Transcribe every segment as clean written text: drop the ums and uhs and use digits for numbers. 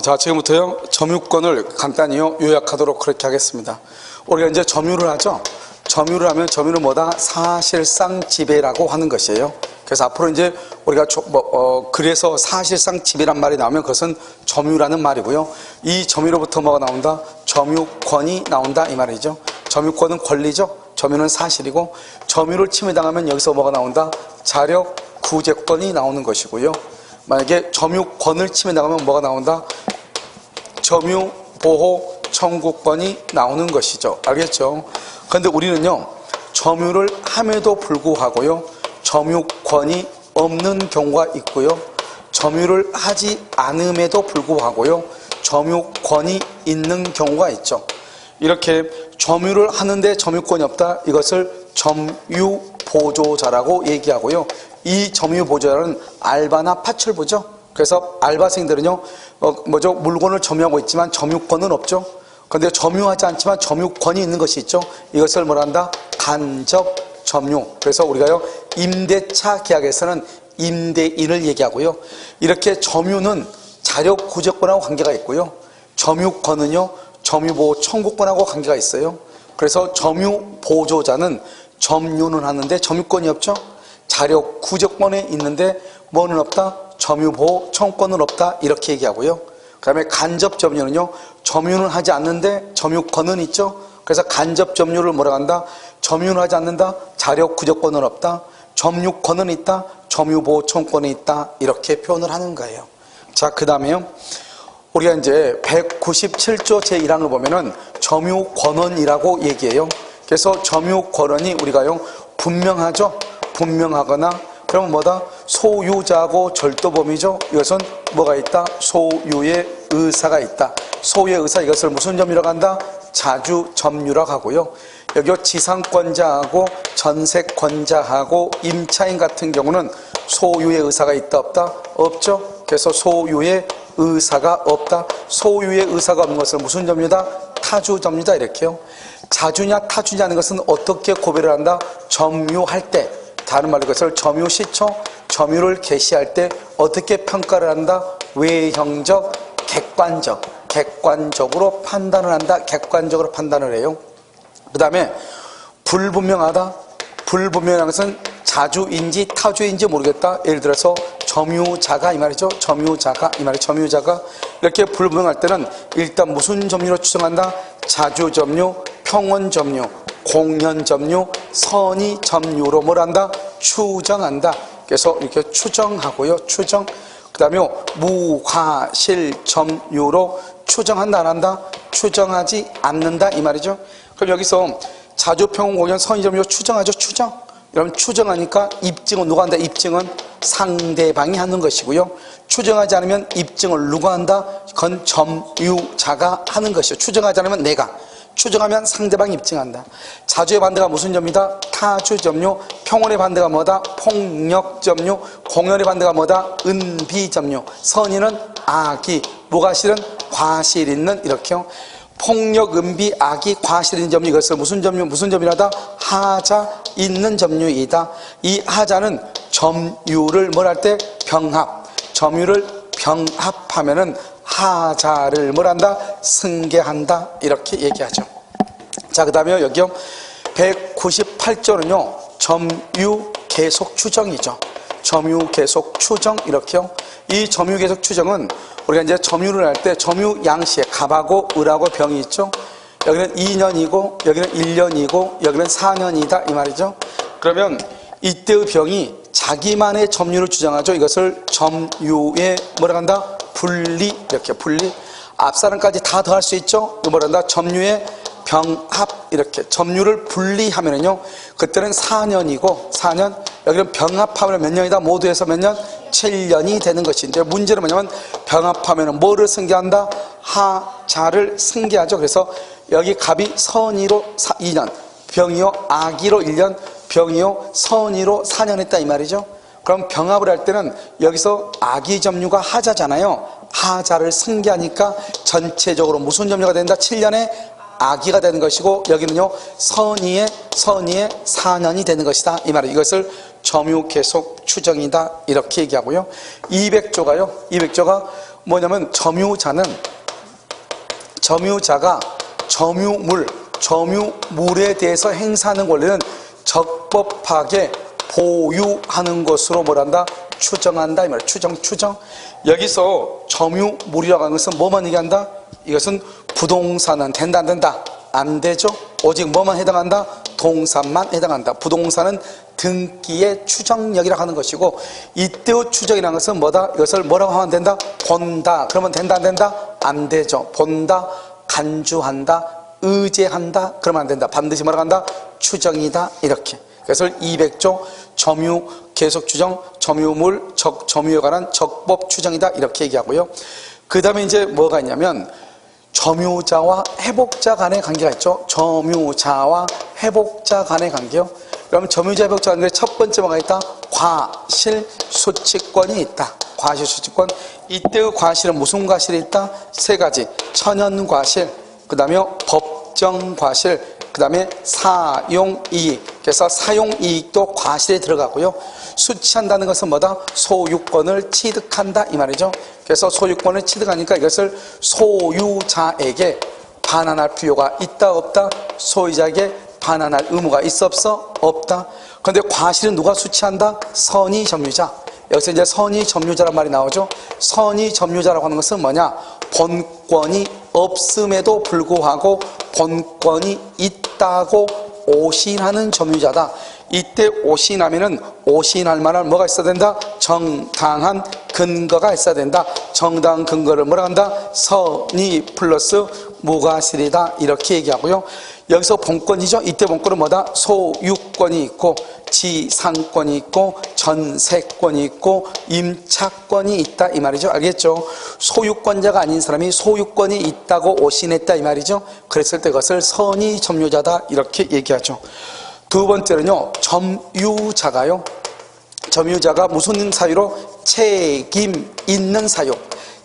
자, 지금부터요, 점유권을 간단히요, 요약하도록 그렇게 하겠습니다. 우리가 이제 점유를 하죠. 점유를 하면 점유는 뭐다? 사실상 지배라고 하는 것이에요. 그래서 앞으로 이제 우리가 그래서 사실상 지배란 말이 나오면 그것은 점유라는 말이고요. 이 점유로부터 뭐가 나온다? 점유권이 나온다 이 말이죠. 점유권은 권리죠. 점유는 사실이고, 점유를 침해당하면 여기서 뭐가 나온다? 자력 구제권이 나오는 것이고요. 만약에 점유권을 침해당하면 뭐가 나온다? 점유보호 청구권이 나오는 것이죠. 알겠죠? 그런데 우리는요, 점유를 함에도 불구하고요, 점유권이 없는 경우가 있고요, 점유를 하지 않음에도 불구하고요, 점유권이 있는 경우가 있죠. 이렇게 점유를 하는데 점유권이 없다, 이것을 점유보조자라고 얘기하고요. 이 점유보조자는 알바나 파출부죠. 그래서 알바생들은요, 물건을 점유하고 있지만 점유권은 없죠. 그런데 점유하지 않지만 점유권이 있는 것이 있죠. 이것을 뭐라 한다? 간접 점유. 그래서 우리가요, 임대차 계약에서는 임대인을 얘기하고요. 이렇게 점유는 자력 구제권하고 관계가 있고요. 점유권은요, 점유보호 청구권하고 관계가 있어요. 그래서 점유보조자는 점유는 하는데 점유권이 없죠. 자력 구제권에 있는데 뭐는 없다? 점유보호 청구권은 없다. 이렇게 얘기하고요. 그 다음에 간접 점유는요, 점유는 하지 않는데 점유권은 있죠. 그래서 간접 점유를 뭐라 한다? 점유는 하지 않는다. 자력 구제권은 없다. 점유권은 있다. 점유보호 청구권이 있다. 이렇게 표현을 하는 거예요. 자, 그 다음에요, 우리가 이제 197조 제1항을 보면은 점유권원이라고 얘기해요. 그래서 점유권원이 우리가요, 분명하죠. 분명하거나, 그러면 뭐다? 소유자고 절도범위죠. 이것은 뭐가 있다? 소유의 의사가 있다. 소유의 의사, 이것을 무슨 점유라고 한다? 자주점유라고 하고요. 여기 지상권자하고 전세권자하고 임차인 같은 경우는 소유의 의사가 있다 없다? 없죠. 그래서 소유의 의사가 없다. 소유의 의사가 없는 것을 무슨 점유다? 타주점유다. 이렇게요. 자주냐 타주냐 하는 것은 어떻게 고배를 한다? 점유할 때, 다른 말로 그것을 점유시초, 점유를 개시할 때 어떻게 평가를 한다? 외형적, 객관적으로 판단을 한다. 객관적으로 판단을 해요. 그 다음에 불분명하다. 불분명한 것은 자주인지 타주인지 모르겠다. 예를 들어서 점유자가 이 말이죠. 점유자가 이 말이 점유자가 이렇게 불분명할 때는 일단 무슨 점유로 추정한다? 자주점유, 평원점유, 공연점유, 선의점유로 뭘 한다? 추정한다. 그래서 이렇게 추정하고요. 추정. 그 다음에 무과실점유로 추정한다 안 한다? 추정하지 않는다 이 말이죠. 그럼 여기서 자주, 평원, 공연, 선의점유로 추정하죠. 추정. 여러분 추정하니까 입증은 누가 한다? 입증은 상대방이 하는 것이고요. 추정하지 않으면 입증을 누가 한다? 그건 점유자가 하는 것이요. 추정하지 않으면 내가. 추정하면 상대방이 입증한다. 자주의 반대가 무슨 점이다? 타주점유. 평온의 반대가 뭐다? 폭력점유. 공연의 반대가 뭐다? 은비점유. 선의는 악의, 무과실은 과실 있는, 이렇게요. 폭력, 은비, 악의, 과실 있는 점유, 이것을 무슨 점유? 무슨 점이라다? 하자 있는 점유이다. 이 하자는 점유를 뭘 할 때? 병합. 점유를 병합하면은 하자를 뭘 한다? 승계한다. 이렇게 얘기하죠. 자, 그 다음에 여기요, 198조는요, 점유 계속 추정이죠. 점유 계속 추정, 이렇게요. 이 점유 계속 추정은 우리가 이제 점유를 할 때 점유 양시에 갑하고 을하고 병이 있죠. 여기는 2년이고 여기는 1년이고 여기는 4년이다 이 말이죠. 그러면 이때의 병이 자기만의 점유를 주장하죠. 이것을 점유의 뭐라 한다? 분리. 이렇게 분리. 앞사람까지 다 더할 수 있죠. 이거 뭐라 한다? 점유의 병합. 이렇게 점유를 분리하면은요, 그때는 4년이고 4년, 여기는 병합하면 몇 년이다? 모두 해서 몇 년? 7년이 되는 것인데, 문제는 뭐냐면 병합하면 뭐를 승계한다? 하자를 승계하죠. 그래서 여기 갑이 선의로 2년, 병이요 악의로 1년, 병이요 선의로 4년 했다 이 말이죠. 그럼 병합을 할 때는 여기서 악의 점유가 하자잖아요. 하자를 승계하니까 전체적으로 무슨 점유가 된다? 7년에 악의가 되는 것이고, 여기는요 선의의 4년이 되는 것이다 이 말이에요. 이것을 점유 계속 추정이다 이렇게 얘기하고요. 200조가요. 200조가 뭐냐면 점유자가 점유물에 대해서 행사하는 권리는 적법하게 보유하는 것으로 뭐란다? 추정한다 이 말이야. 추정. 여기서 점유물이라고 하는 것은 뭐만 얘기한다? 이것은 부동산은 된다 안 된다? 안 되죠. 오직 뭐만 해당한다? 동산만 해당한다. 부동산은 등기의 추정력이라고 하는 것이고, 이때의 추정이라는 것은 뭐다? 이것을 뭐라고 하면 된다? 본다. 그러면 된다 안 된다? 안 되죠. 본다, 간주한다, 의제한다. 그러면 안 된다. 반드시 뭐라고 한다? 추정이다. 이렇게. 그래서 200조 점유 계속 추정, 점유물, 점유에 관한 적법 추정이다. 이렇게 얘기하고요. 그 다음에 이제 뭐가 있냐면, 점유자와 회복자 간의 관계가 있죠. 점유자와 회복자 간의 관계요. 그럼 점유자, 회복자 간의 첫 번째 뭐가 있다? 과실수취권이 있다. 과실수취권. 이때의 과실은 무슨 과실이 있다? 세 가지. 천연과실, 그 다음에 법정과실, 그 다음에 사용이익. 그래서 사용이익도 과실에 들어가고요. 수취한다는 것은 뭐다? 소유권을 취득한다 이 말이죠. 그래서 소유권을 취득하니까 이것을 소유자에게 반환할 필요가 있다 없다? 소유자에게 반환할 의무가 있어 없어? 없다. 그런데 과실은 누가 수취한다? 선의점유자. 여기서 이제 선의점유자란 말이 나오죠. 선의점유자라고 하는 것은 뭐냐? 본권이 없음에도 불구하고 본권이 있다고 오신하는 점유자다. 이때 오신하면은 오신할 만한 뭐가 있어야 된다? 정당한 근거가 있어야 된다. 정당한 근거를 뭐라 한다? 선의 플러스 무과실이다. 이렇게 얘기하고요. 여기서 본권이죠. 이때 본권은 뭐다? 소유권이 있고 지상권이 있고 전세권이 있고 임차권이 있다 이 말이죠. 알겠죠? 소유권자가 아닌 사람이 소유권이 있다고 오신했다 이 말이죠. 그랬을 때 그것을 선의점유자다 이렇게 얘기하죠. 두 번째는요, 점유자가요. 점유자가 무슨 사유로? 책임 있는 사유.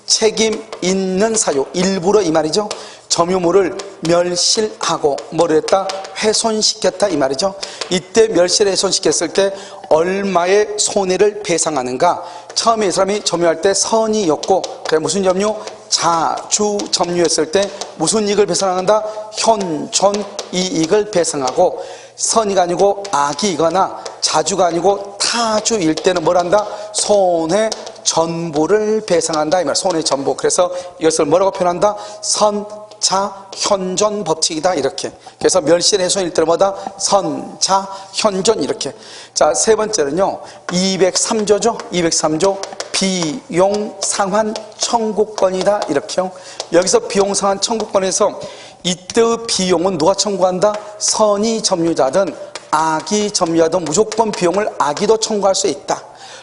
책임 있는 사유. 일부러 이 말이죠. 점유물을 멸실하고 뭐를 했다? 훼손시켰다 이 말이죠. 이때 멸실 훼손시켰을 때 얼마의 손해를 배상하는가? 처음에 이 사람이 점유할 때 선이었고, 그래 무슨 점유? 자주 점유했을 때 무슨 이익을 배상한다? 현존 이익을 배상하고, 선의가 아니고 악이거나 자주가 아니고 타주일 때는 뭘 한다? 손해 전부를 배상한다 이 말. 손해 전부. 그래서 이것을 뭐라고 표현한다? 선자 현존 법칙이다 이렇게. 그래서 멸실훼손일 때는 뭐다? 선자 현존 이렇게. 자, 세 번째는요 203조죠 203조 비용 상환 청구권이다 이렇게요. 여기서 비용 상환 청구권에서 이때의 비용은 누가 청구한다? 선의 점유자든 악의 점유자든 무조건 비용을 악의도 청구할 수 있다.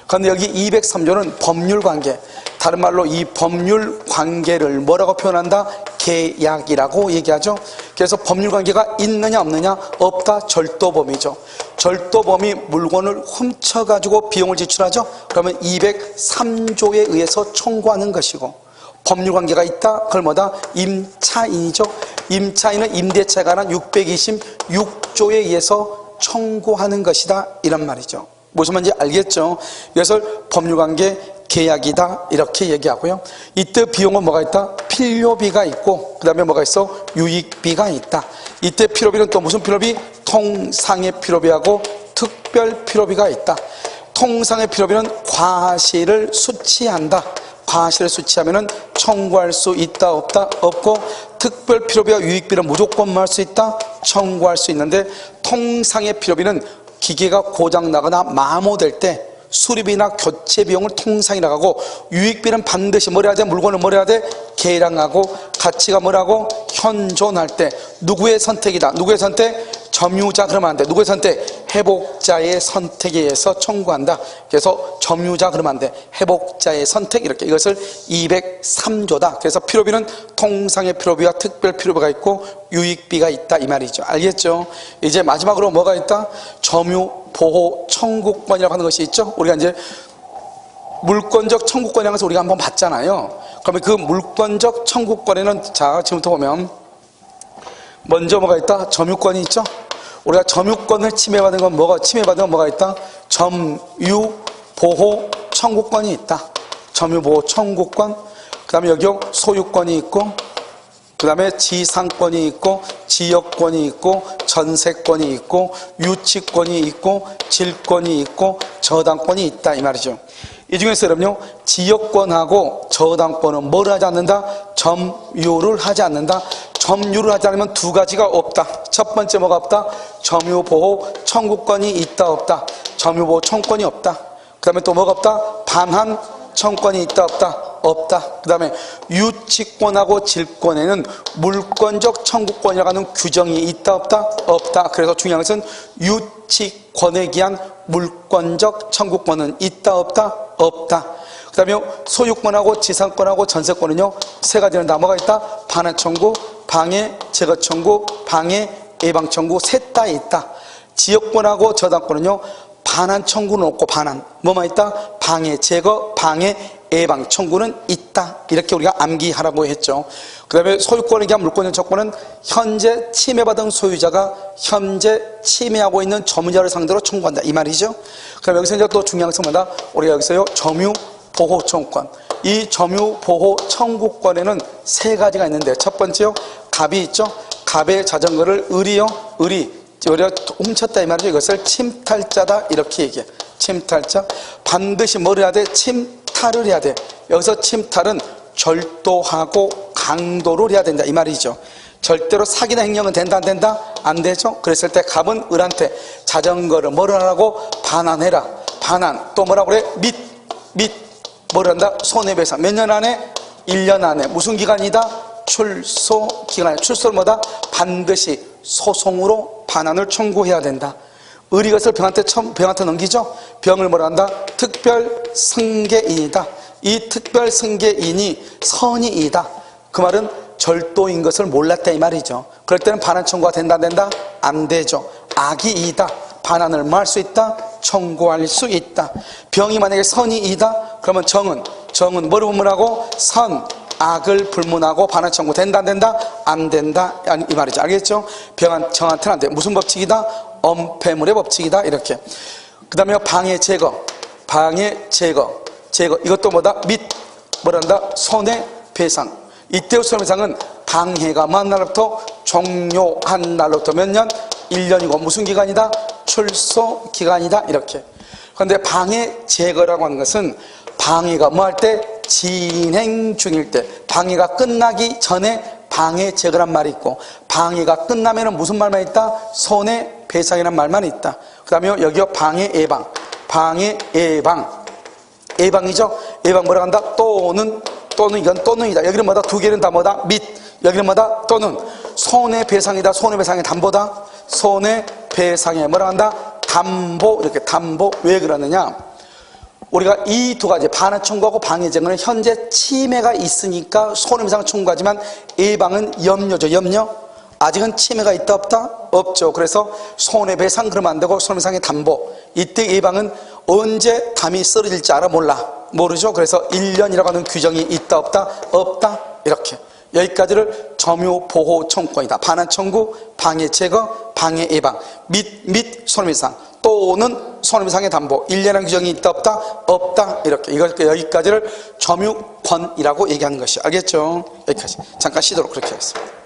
그런데 여기 203조는 법률관계, 다른 말로 이 법률관계를 뭐라고 표현한다? 계약이라고 얘기하죠. 그래서 법률관계가 있느냐 없느냐? 없다. 절도범이죠. 절도범이 물건을 훔쳐가지고 비용을 지출하죠. 그러면 203조에 의해서 청구하는 것이고, 법률관계가 있다. 그걸 뭐다? 임차인이죠. 임차인은 임대차에 관한 626조에 의해서 청구하는 것이다 이런 말이죠. 무슨 말인지 알겠죠? 그래서 법률관계 계약이다 이렇게 얘기하고요. 이때 비용은 뭐가 있다? 필요비가 있고, 그 다음에 뭐가 있어? 유익비가 있다. 이때 필요비는 또 무슨 필요비? 통상의 필요비하고 특별 필요비가 있다. 통상의 필요비는 과실을 수취한다. 과실을 수취하면은 청구할 수 있다 없다? 없고, 특별 필요비와 유익비는 무조건 할 수 있다? 청구할 수 있는데, 통상의 필요비는 기계가 고장 나거나 마모될 때 수리비나 교체 비용을 통상이라고 하고, 유익비는 반드시 뭘 해야 돼? 물건을 뭘 해야 돼? 계량하고 가치가 뭐라고? 현존할 때. 누구의 선택이다? 누구의 선택? 점유자. 그러면 안 돼. 누구의 선택? 회복자의 선택에 의해서 청구한다. 그래서 점유자 그러면 안 돼. 회복자의 선택 이렇게. 이것을 203조다. 그래서 필요비는 통상의 필요비와 특별 필요비가 있고 유익비가 있다 이 말이죠. 알겠죠? 이제 마지막으로 뭐가 있다? 점유 보호 청구권이라고 하는 것이 있죠. 우리가 이제 물권적 청구권이라는 것을 우리가 한번 봤잖아요. 그러면 그 물권적 청구권에는 자 지금부터 보면 먼저 뭐가 있다? 점유권이 있죠. 우리가 점유권을 침해받은 건 뭐가 있다? 점유보호 청구권이 있다. 점유보호 청구권. 그 다음에 여기요 소유권이 있고, 그 다음에 지상권이 있고, 지역권이 있고, 전세권이 있고, 유치권이 있고, 질권이 있고, 저당권이 있다 이 말이죠. 이 중에서 여러분요 지역권하고 저당권은 뭘 하지 않는다? 점유를 하지 않는다. 점유를 하지 않으면 두 가지가 없다. 첫 번째 뭐가 없다? 점유보호 청구권이 있다 없다? 점유보호 청구권이 없다. 그 다음에 또 뭐가 없다? 반환 청구권이 있다 없다? 없다. 그 다음에 유치권하고 질권에는 물권적 청구권이라고 하는 규정이 있다 없다? 없다. 그래서 중요한 것은 유치권에 기한 물권적 청구권은 있다 없다? 없다. 그 다음에 소유권하고 지상권하고 전세권은요 세 가지는 다 뭐가 있다? 반환 청구, 방해, 제거 청구, 방해, 예방 청구 셋 다 있다. 지역권하고 저당권은요 반환 청구는 없고 반환 뭐만 있다? 방해, 제거, 방해, 예방 청구는 있다. 이렇게 우리가 암기하라고 했죠. 그 다음에 소유권에 기한 물권적 청구는 현재 침해받은 소유자가 현재 침해하고 있는 점유자를 상대로 청구한다 이 말이죠. 그럼 여기서 이제 또 중요한 것은 뭐다? 우리가 여기서요 점유보호 청구권. 이 점유보호 청구권에는 세 가지가 있는데 첫 번째요 갑이 있죠. 갑의 자전거를 을이요 우리가 훔쳤다 이 말이죠. 이것을 침탈자다 이렇게 얘기해. 침탈자. 반드시 뭘 해야 돼? 침탈을 해야 돼. 여기서 침탈은 절도하고 강도를 해야 된다 이 말이죠. 절대로 사기나 횡령은 된다 안 된다? 안 되죠. 그랬을 때 갑은 을한테 자전거를 뭐를 하라고? 반환해라. 반환. 또 뭐라고 그래? 및 뭘 한다? 손해배상. 몇 년 안에? 1년 안에. 무슨 기간이다? 출소 기간에. 출소를 뭐다? 반드시 소송으로 반환을 청구해야 된다. 을이 것을 병한테 넘기죠. 병을 뭐라 한다? 특별 승계인이다. 이 특별 승계인이 선의이다. 그 말은 절도인 것을 몰랐다 이 말이죠. 그럴 때는 반환 청구가 된다 안 된다? 안 되죠. 악의이다. 반환을 뭐 할 수 있다? 청구할 수 있다. 병이 만약에 선의이다 그러면 정은 뭐를 분문하고? 선 악을 불문하고 반환 청구 된다 안 된다? 안 된다 이 말이죠. 알겠죠? 정한테는 안 돼. 무슨 법칙이다? 엄폐물의 법칙이다 이렇게. 그 다음에 방해 제거 이것도 뭐다? 뭐란다? 손해배상. 이때의 손해배상은 방해가 만 날로부터 종료한 날로부터 몇 년? 1년이고 무슨 기간이다? 출소 기간이다 이렇게. 그런데 방해 제거라고 하는 것은 방해가 뭐 할 때? 진행 중일 때. 방해가 끝나기 전에 방해 제거란 말이 있고 방해가 끝나면은 무슨 말만 있다? 손해배상이란 말만 있다. 그 다음에 여기요 방해 예방. 예방이죠. 예방 뭐라 한다? 또는 이건 또는이다. 여기는 뭐다? 두 개는 다 뭐다? 여기는 뭐다? 또는 손해배상이다. 손해배상의 담보다. 손해배상에 뭐라 한다? 담보. 이렇게 담보. 왜 그러느냐? 우리가 이 두 가지 반환 청구하고 방해 제거는 현재 침해가 있으니까 손해배상을 청구하지만 예방은 염려죠. 염려. 아직은 침해가 있다 없다? 없죠. 그래서 손해배상 그러면 안 되고 손해배상의 담보. 이때 예방은 언제 담이 쓰러질지 알아? 몰라. 모르죠. 그래서 1년이라고 하는 규정이 있다 없다? 없다. 이렇게. 여기까지를 점유보호 청구권이다. 반환 청구, 방해 제거, 방해 예방, 및 손해배상 또는 손해배상의 담보. 1년이라는 규정이 있다 없다? 없다. 이렇게. 여기까지를 점유권이라고 얘기하는 것이. 알겠죠? 여기까지. 잠깐 쉬도록 그렇게 하겠습니다.